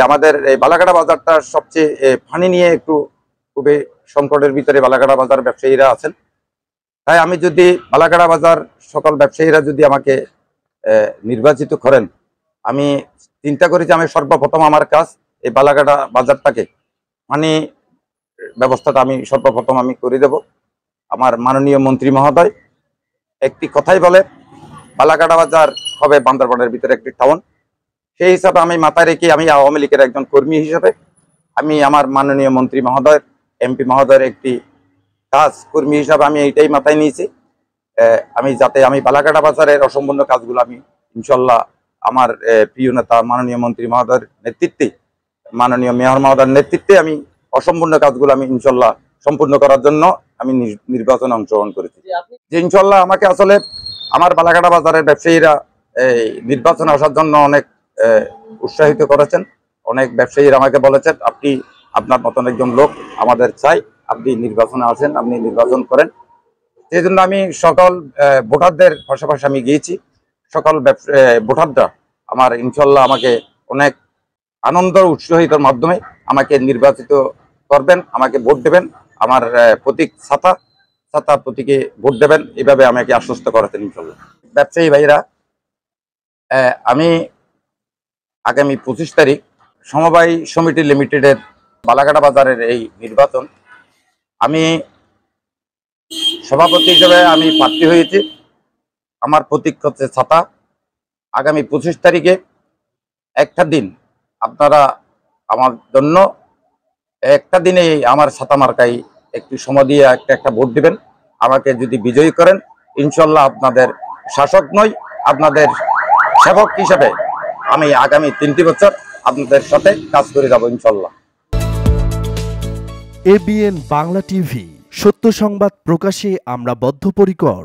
আমাদের এই বালাকাটা বাজারটা সবচেয়ে পানি নিয়ে একটু খুবই সংকটের ভিতরে বালাকাটা বাজার ব্যবসায়ীরা আছেন। তাই আমি যদি বালাকাটা বাজার সকল ব্যবসায়ীরা যদি আমাকে নির্বাচিত করেন, আমি চিন্তা করি যে আমি সর্বপ্রথম আমার কাজ এই বালাকাটা বাজারটাকে পানি ব্যবস্থাটা আমি সর্বপ্রথম আমি করে দেব। আমার মাননীয় মন্ত্রী মহোদয় একটি কথাই বলে, বালাকাটা বাজার হবে বান্দরবানের ভিতরে একটি টাউন। সেই হিসাবে আমি মাথায় রেখে আমি আওয়ামী লীগের একজন কর্মী হিসেবে আমি আমার মাননীয় মন্ত্রী মহোদয় এমপি মহোদয়ের একটি কাজ কর্মী হিসাবে আমি এইটাই মাথায় নিয়েছি, আমি যাতে আমি বালাকাটা বাজারের অসম্পূর্ণ কাজগুলো আমি ইনশাল্লাহ আমার প্রিয় নেতা মাননীয় মন্ত্রী মহোদয়ের নেতৃত্বে, মাননীয় মেয়র মহোদয়ের নেতৃত্বে আমি অসম্পূর্ণ কাজগুলো আমি ইনশাল্লাহ সম্পূর্ণ করার জন্য আমি নির্বাচনে অংশগ্রহণ করেছি। যে ইনশাল্লাহ আমাকে আসলে আমার বালাকাটা বাজারের ব্যবসায়ীরা এই নির্বাচনে আসার জন্য অনেক উৎসাহিত করেছেন। অনেক ব্যবসায়ীরা আমাকে বলেছেন, আপনি আপনার মতন একজন লোক আমাদের চাই, আপনি নির্বাচনে আসেন, আপনি নির্বাচন করেন। সেই জন্য আমি সকল ভোটারদের পাশাপাশি আমি গিয়েছি। সকল ভোটাররা আমার ইনশাল্লাহ আমাকে অনেক আনন্দ উৎসাহিতর মাধ্যমে আমাকে নির্বাচিত করবেন, আমাকে ভোট দেবেন, আমার প্রতীক ছাতা প্রতীকে ভোট দেবেন, এভাবে আমাকে আশ্বস্ত করেছেন ইনশাল্লাহ। ব্যবসায়ী ভাইরা, আমি আগামী 25 তারিখ সমবায় সমিতি লিমিটেডের বালাকাটা বাজারের এই নির্বাচন আমি সভাপতি হিসেবে আমি প্রার্থী হয়েছি। আমার প্রতীক হচ্ছে ছাতা। আগামী 25 তারিখে একটা দিন আপনারা আমার জন্য একটা দিনে আমার ছাতা মার্কায় একটু সময় দিয়ে একটা ভোট দিবেন। আমাকে যদি বিজয়ী করেন, ইনশাল্লাহ আপনাদের শাসক নই, আপনাদের সেবক হিসেবে আমি আগামী 3টি বছর আপনাদের সাথে কাজ করে যাব ইনশাল্লাহ। এবিএন বাংলা টিভি, সত্য সংবাদ প্রকাশে আমরা বদ্ধপরিকর।